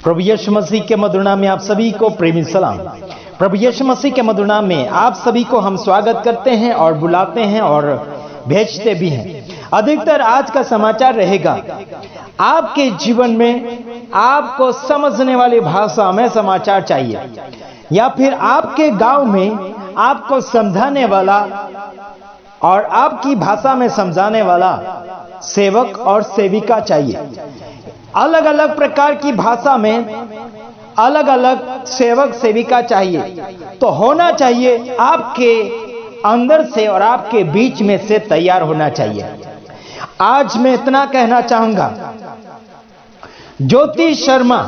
प्रभु यीशु मसीह के मधुर नाम में आप सभी को प्रेमी सलाम। प्रभु यीशु मसीह के मधुर नाम में आप सभी को हम स्वागत करते हैं और बुलाते हैं और भेजते भी हैं। अधिकतर आज का समाचार रहेगा आपके जीवन में आपको समझने वाली भाषा में समाचार चाहिए, या फिर आपके गांव में आपको समझाने वाला और आपकी भाषा में समझाने वाला सेवक और सेविका चाहिए। अलग अलग प्रकार की भाषा में अलग अलग सेवक सेविका चाहिए, तो होना चाहिए आपके अंदर से और आपके बीच में से तैयार होना चाहिए। आज मैं इतना कहना चाहूंगा, ज्योति शर्मा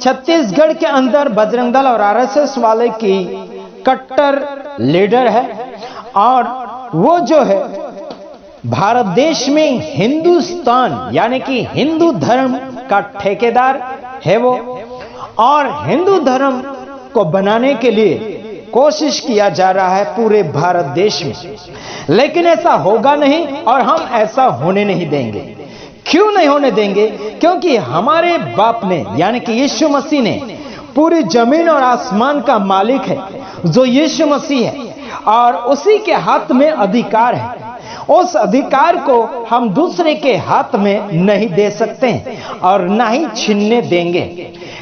छत्तीसगढ़ के अंदर बजरंग दल और आरएसएस वाले की कट्टर लीडर है, और वो जो है भारत देश में हिंदुस्तान यानी कि हिंदू धर्म का ठेकेदार है वो, और हिंदू धर्म को बनाने के लिए कोशिश किया जा रहा है पूरे भारत देश में। लेकिन ऐसा होगा नहीं और हम ऐसा होने नहीं देंगे। क्यों नहीं होने देंगे? क्योंकि हमारे बाप ने यानी कि यीशु मसीह ने पूरी जमीन और आसमान का मालिक है जो यीशु मसीह है, और उसी के हाथ में अधिकार है। उस अधिकार को हम दूसरे के हाथ में नहीं दे सकते और ना ही छीनने देंगे।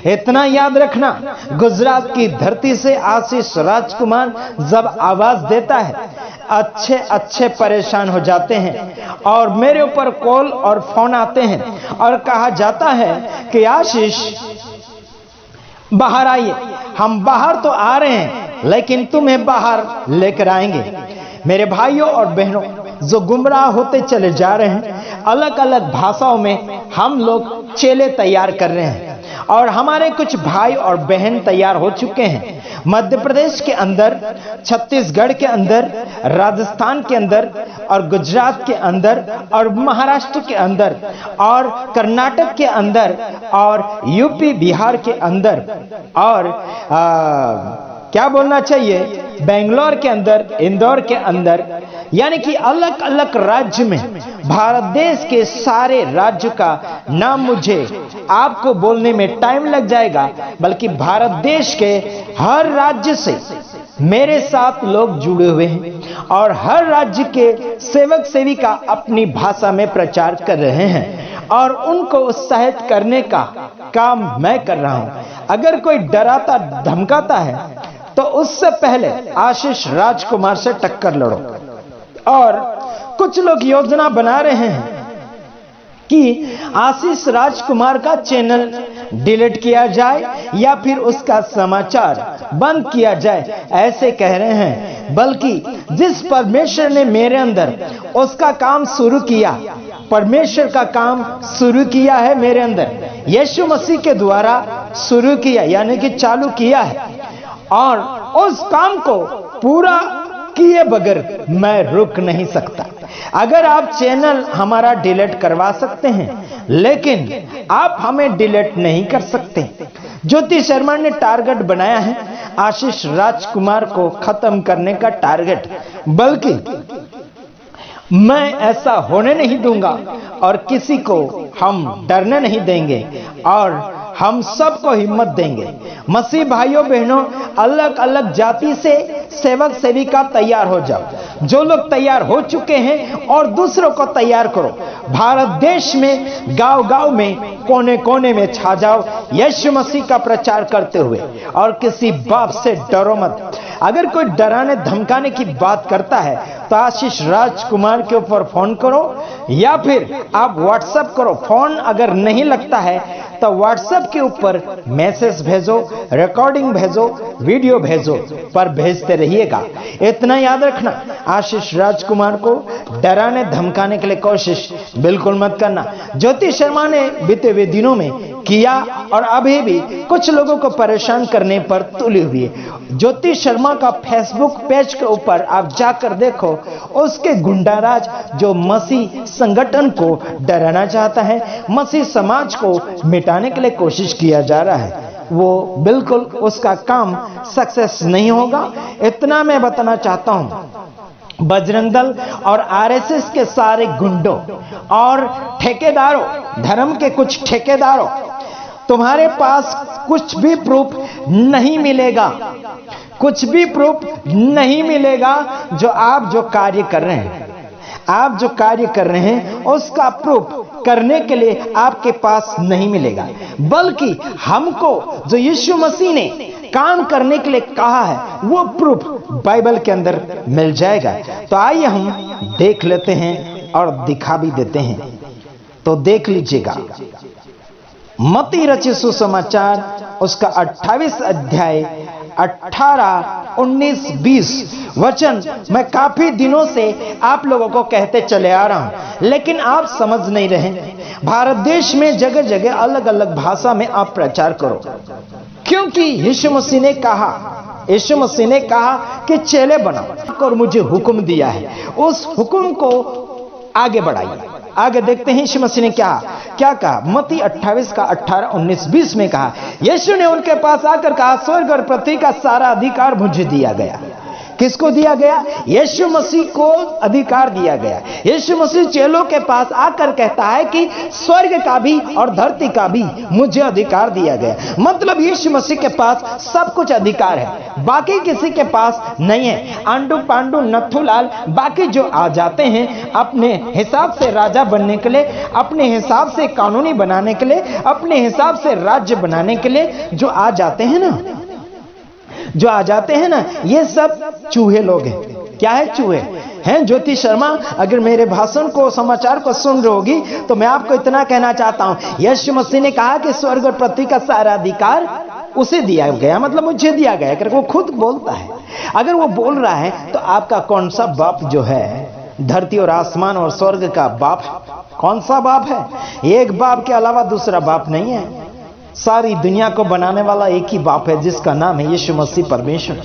इतना याद रखना, गुजरात की धरती से आशीष राजकुमार जब आवाज देता है, अच्छे अच्छे परेशान हो जाते हैं और मेरे ऊपर कॉल और फोन आते हैं और कहा जाता है कि आशीष बाहर आइए। हम बाहर तो आ रहे हैं लेकिन तुम्हें बाहर लेकर आएंगे। मेरे भाइयों और बहनों जो गुमराह होते चले जा रहे हैं, अलग अलग भाषाओं में हम लोग चेले तैयार कर रहे हैं, और हमारे कुछ भाई और बहन तैयार हो चुके हैं। मध्य प्रदेश के अंदर, छत्तीसगढ़ के अंदर, राजस्थान के अंदर और गुजरात के अंदर और महाराष्ट्र के अंदर और कर्नाटक के अंदर और यूपी बिहार के अंदर और क्या बोलना चाहिए, बेंगलोर के अंदर, इंदौर के अंदर, यानी कि अलग अलग राज्य में, भारत देश के सारे राज्य का नाम मुझे आपको बोलने में टाइम लग जाएगा, बल्कि भारत देश के हर राज्य से मेरे साथ लोग जुड़े हुए हैं और हर राज्य के सेवक सेविका अपनी भाषा में प्रचार कर रहे हैं और उनको उत्साहित करने का काम मैं कर रहा हूं। अगर कोई डराता धमकाता है तो उससे पहले आशीष राजकुमार से टक्कर लड़ो। और कुछ लोग योजना बना रहे हैं कि आशीष राजकुमार का चैनल डिलीट किया जाए या फिर उसका समाचार बंद किया जाए, ऐसे कह रहे हैं। बल्कि जिस परमेश्वर ने मेरे अंदर उसका काम शुरू किया, परमेश्वर का काम शुरू किया है मेरे अंदर, यीशु मसीह के द्वारा शुरू किया यानी कि चालू किया है, और उस काम को पूरा किए बगैर मैं रुक नहीं सकता। अगर आप चैनल हमारा डिलीट करवा सकते हैं, लेकिन आप हमें डिलीट नहीं कर सकते। ज्योति शर्मा ने टारगेट बनाया है आशीष राजकुमार को खत्म करने का टारगेट, बल्कि मैं ऐसा होने नहीं दूंगा और किसी को हम डरने नहीं देंगे और हम सबको हिम्मत देंगे। मसीह भाइयों बहनों, अलग अलग जाति से सेवक सेविका तैयार हो जाओ। जो लोग तैयार हो चुके हैं और दूसरों को तैयार करो। भारत देश में गांव गांव में, कोने कोने में छा जाओ यीशु मसीह का प्रचार करते हुए, और किसी बाप से डरो मत। अगर कोई डराने धमकाने की बात करता है तो आशीष राजकुमार के ऊपर फोन करो या फिर आप व्हाट्सएप करो। फोन अगर नहीं लगता है तो व्हाट्सएप के ऊपर मैसेज भेजो, रिकॉर्डिंग भेजो, वीडियो भेजो, पर भेजते रहिएगा। इतना याद रखना, आशीष राजकुमार को डराने धमकाने के लिए कोशिश बिल्कुल मत करना। ज्योति शर्मा ने बीते हुए दिनों में किया और अभी भी कुछ लोगों को परेशान करने पर तुली हुई है। ज्योति शर्मा का फेसबुक पेज के ऊपर आप जाकर देखो, उसके गुंडाराज जो मसीह संगठन को डराना चाहता है, मसीह समाज को मिटाने के लिए कोशिश किया जा रहा है, वो बिल्कुल उसका काम सक्सेस नहीं होगा। इतना मैं बताना चाहता हूं। बजरंग दल और आरएसएस के सारे गुंडों और ठेकेदारों, धर्म के कुछ ठेकेदारों, तुम्हारे पास कुछ भी प्रूफ नहीं मिलेगा, कुछ भी प्रूफ नहीं मिलेगा जो कार्य कर रहे हैं, आप जो कार्य कर रहे हैं उसका प्रूफ करने के लिए आपके पास नहीं मिलेगा, बल्कि हमको जो यीशु मसीह ने काम करने के लिए कहा है वो प्रूफ बाइबल के अंदर मिल जाएगा। तो आइए हम देख लेते हैं और दिखा भी देते हैं। तो देख लीजिएगा, मत्ती रचित सुसमाचार उसका 28 अध्याय 18, 19, 20 वचन मैं काफी दिनों से आप लोगों को कहते चले आ रहा हूं, लेकिन आप समझ नहीं रहे। भारत देश में जगह जगह अलग अलग भाषा में आप प्रचार करो, क्योंकि यीशु मसीह ने कहा कि चेले बनाओ और मुझे हुक्म दिया है, उस हुक्म को आगे बढ़ाइए। आगे देखते हैं यीशु मसीह ने क्या कहा। मत्ती 28 का 18, 19, 20 में कहा, यीशु ने उनके पास आकर कहा, स्वर्ग और पृथ्वी का सारा अधिकार मुझे दिया गया। किसको दिया गया? यीशु मसीह को अधिकार दिया गया। यीशु मसीह चेलों के पास आकर कहता है कि स्वर्ग का भी और धरती का भी मुझे अधिकार दिया गया। मतलब यीशु मसीह के पास सब कुछ अधिकार है, बाकी किसी के पास नहीं है। आंडू पांडू नथुलाल बाकी जो आ जाते हैं अपने हिसाब से राजा बनने के लिए, अपने हिसाब से कानूनी बनाने के लिए, अपने हिसाब से राज्य बनाने के लिए जो आ जाते हैं ना, ये सब चूहे लोग हैं। क्या है? चूहे हैं। ज्योति शर्मा अगर मेरे भाषण को, समाचार को सुन रही होगी तो मैं आपको इतना कहना चाहता हूं, यीशु मसीह ने कहा कि स्वर्ग और पृथ्वी का सारा अधिकार उसे दिया गया, मतलब मुझे दिया गया करके वो खुद बोलता है। अगर वो बोल रहा है तो आपका कौन सा बाप जो है धरती और आसमान और स्वर्ग का बाप, कौन सा बाप है? एक बाप के अलावा दूसरा बाप नहीं है। सारी दुनिया को बनाने वाला एक ही बाप है, जिसका नाम है यीशु मसीह परमेश्वर।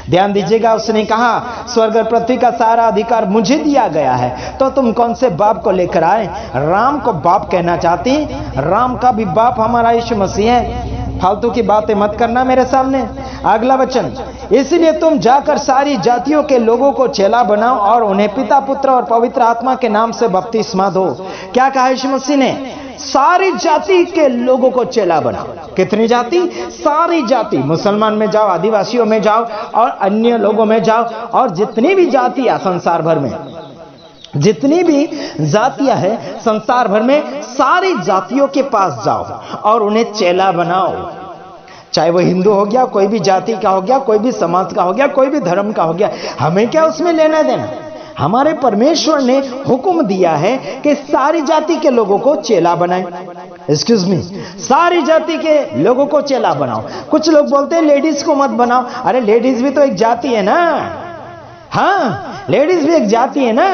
ध्यान दीजिएगा, उसने कहा स्वर्ग और पृथ्वी का सारा अधिकार मुझे दिया गया है। तो तुम कौन से बाप को लेकर आए? राम को बाप कहना चाहती? राम का भी बाप हमारा यीशु मसीह है। फालतू की बातें मत करना मेरे सामने। अगला वचन, इसलिए तुम जाकर सारी जातियों के लोगों को चेला बनाओ और उन्हें पिता, पुत्र और पवित्र आत्मा के नाम से बपतिस्मा दो। क्या कहा यीशु मसीह ने? सारी जाति के लोगों को चेला बनाओ। कितनी जाति? सारी जाति। मुसलमान में जाओ, आदिवासियों में जाओ और अन्य लोगों में जाओ, और जितनी भी जातियां संसार भर में, जितनी भी जातियां हैं संसार भर में, सारी जातियों के पास जाओ और उन्हें चेला बनाओ। चाहे वो हिंदू हो गया, कोई भी जाति का हो गया, कोई भी समाज का हो गया, कोई भी धर्म का हो गया, हमें क्या उसमें लेना देना? हमारे परमेश्वर ने हुक्म दिया है कि सारी जाति के लोगों को चेला बनाएं। एक्सक्यूज मी, सारी जाति के लोगों को चेला बनाओ। कुछ लोग बोलते हैं लेडीज को मत बनाओ। अरे लेडीज भी तो एक जाति है ना। हाँ, लेडीज भी एक जाति है ना।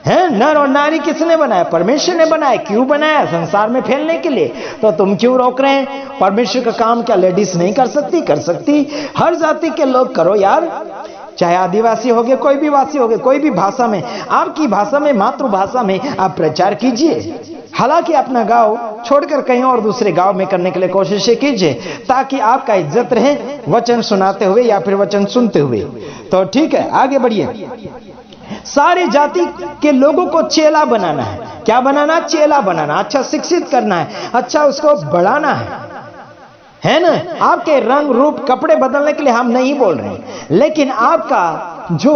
है नर और नारी किसने बनाया? परमेश्वर ने बनाया। क्यों बनाया? संसार में फैलने के लिए। तो तुम क्यों रोक रहे हैं? परमेश्वर का काम क्या लेडीज नहीं कर सकती? कर सकती। हर जाति के लोग करो यार, चाहे आदिवासी हो गए, कोई भी वासी हो गए, कोई भी भाषा में, आपकी भाषा में, मातृभाषा में आप प्रचार कीजिए। हालांकि अपना गांव छोड़कर कहीं और दूसरे गांव में करने के लिए कोशिश कीजिए, ताकि आपका इज्जत रहे वचन सुनाते हुए या फिर वचन सुनते हुए। तो ठीक है, आगे बढ़िए। सारी जाति के लोगों को चेला बनाना है। क्या बनाना? चेला बनाना। अच्छा शिक्षित करना है, अच्छा उसको बढ़ाना है ना। आपके रंग रूप कपड़े बदलने के लिए हम नहीं बोल रहे हैं, लेकिन आपका जो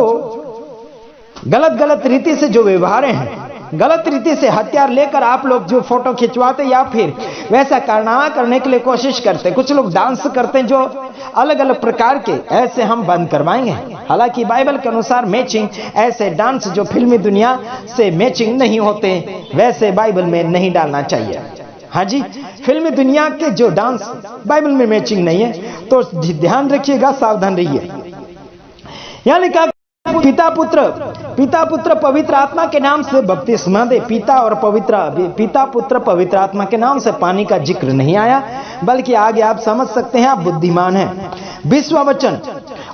गलत रीति से जो व्यवहार हैं, गलत रीति से हथियार लेकर आप लोग जो फोटो खिंचवाते या फिर वैसा कारनामा करने के लिए कोशिश करते, कुछ लोग डांस करते हैं जो अलग अलग प्रकार के, ऐसे हम बंद करवाएंगे। हालांकि बाइबल के अनुसार मैचिंग, ऐसे डांस जो फिल्मी दुनिया से मैचिंग नहीं होते, वैसे बाइबल में नहीं डालना चाहिए। हाँ जी, फिल्मी दुनिया के जो डांस बाइबल में मैचिंग नहीं है, तो ध्यान रखिएगा, सावधान रहिए। यहां लिखा पिता पुत्र पवित्र आत्मा के नाम से बपतिस्मा दे। पिता पुत्र पवित्र आत्मा के नाम से पानी का जिक्र नहीं आया, बल्कि आगे आप समझ सकते हैं, आप बुद्धिमान हैं। 20वां वचन,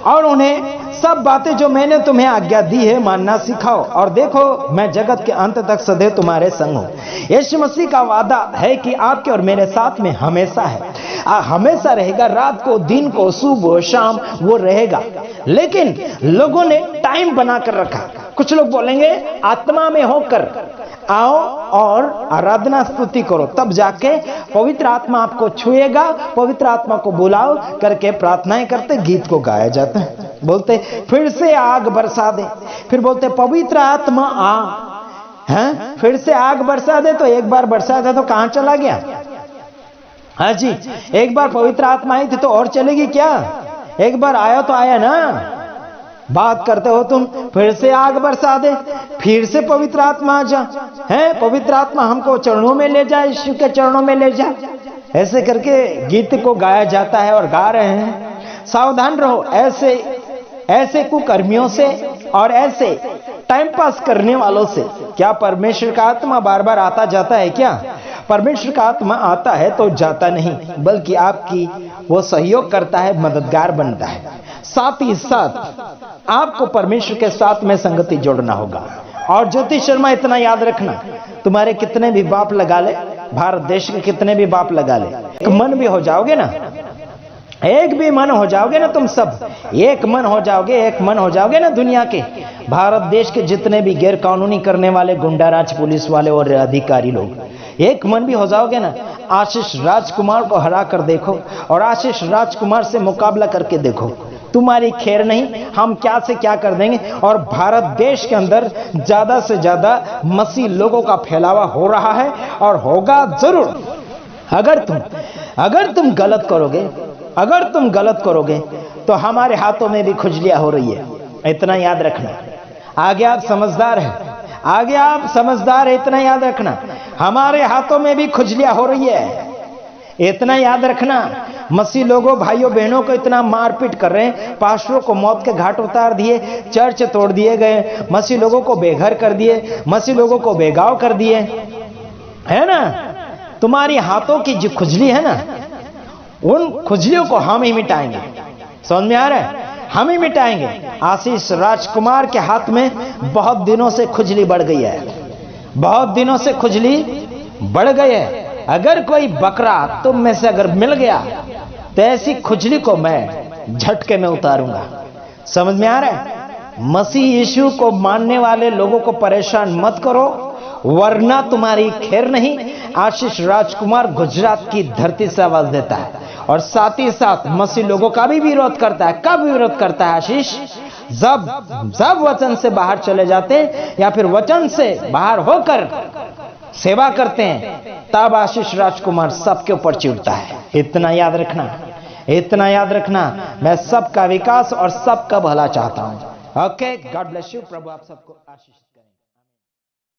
और उन्हें सब बातें जो मैंने तुम्हें आज्ञा दी है मानना सिखाओ, और देखो मैं जगत के अंत तक सदैव तुम्हारे संग हूं। यीशु मसीह का वादा है कि आपके और मेरे साथ में हमेशा है, हमेशा रहेगा। रात को, दिन को, सुबह शाम वो रहेगा। लेकिन लोगों ने टाइम बनाकर रखा। कुछ लोग बोलेंगे आत्मा में होकर, आओ और आराधना स्तुति करो, तब जाके पवित्र आत्मा आपको छुएगा। पवित्र आत्मा को बुलाओ करके प्रार्थनाएं करते, गीत को गाया जाता है। बोलते फिर से आग बरसा दे, फिर बोलते पवित्र आत्मा आ, हैं फिर से आग बरसा दे। तो एक बार बरसा था तो कहां चला गया? हाँ जी, एक बार पवित्र आत्मा आई थी तो और चलेगी क्या? एक बार आया तो आया ना। बात करते हो तुम, फिर से आग बरसा दे, फिर से पवित्र आत्मा आ जा, है पवित्र आत्मा हमको चरणों में ले जा, यीशु के चरणों में ले जा। ऐसे करके गीत को गाया जाता है और गा रहे हैं। सावधान रहो ऐसे कुकर्मियों से और ऐसे टाइम पास करने वालों से। क्या परमेश्वर का आत्मा बार बार आता जाता है क्या? परमेश्वर का आत्मा आता है तो जाता नहीं, बल्कि आपकी वो सहयोग करता है, मददगार बनता है। साथ ही साथ आपको परमेश्वर के साथ में संगति जोड़ना होगा। और ज्योति शर्मा इतना याद रखना, तुम्हारे कितने भी बाप लगा ले, भारत देश के कितने भी बाप लगा ले, एक मन भी हो जाओगे ना, एक भी मन हो जाओगे ना, तुम सब एक मन हो जाओगे, एक मन हो जाओगे ना दुनिया के, भारत देश के जितने भी गैर कानूनी करने वाले गुंडाराज पुलिस वाले और अधिकारी लोग, एक मन भी हो जाओगे ना, आशीष राजकुमार को हरा कर देखो और आशीष राजकुमार से मुकाबला करके देखो, तुम्हारी खैर नहीं, हम क्या से क्या कर देंगे। और भारत देश के अंदर ज्यादा से ज्यादा मसीह लोगों का फैलावा हो रहा है और होगा जरूर। अगर तुम गलत करोगे तो हमारे हाथों में भी खुजलियां हो रही है, इतना याद रखना। आगे आप समझदार है, इतना याद रखना। हमारे हाथों में भी खुजलियां हो रही है, इतना याद रखना। मसीह लोगों, भाइयों बहनों को इतना मारपीट कर रहे हैं, पास्टरों को मौत के घाट उतार दिए, चर्च तोड़ दिए गए, मसीह लोगों को बेघर कर दिए, मसीह लोगों को बेगांव कर दिए, है ना। तुम्हारी हाथों की जो खुजली है ना, उन खुजलियों को हम ही मिटाएंगे। समझ में आ रहा है? हम ही मिटाएंगे। आशीष राजकुमार के हाथ में बहुत दिनों से खुजली बढ़ गई है, बहुत दिनों से खुजली बढ़ गई है। अगर कोई बकरा तुम में से अगर मिल गया तो ऐसी खुजली को मैं झटके में उतारूंगा। समझ में आ रहा है? मसीह यीशु को मानने वाले लोगों को परेशान मत करो, वरना तुम्हारी खैर नहीं। आशीष राजकुमार गुजरात की धरती से आवाज देता है और साथ ही साथ मसीह लोगों का भी विरोध करता है। कब विरोध करता है आशीष? जब वचन से बाहर चले जाते हैं या फिर वचन से बाहर होकर सेवा करते हैं, तब आशीष राजकुमार सबके ऊपर चिढ़ता है। इतना याद रखना। मैं सबका विकास और सबका भला चाहता हूं। Okay, God bless you. प्रभु आप सबको आशीष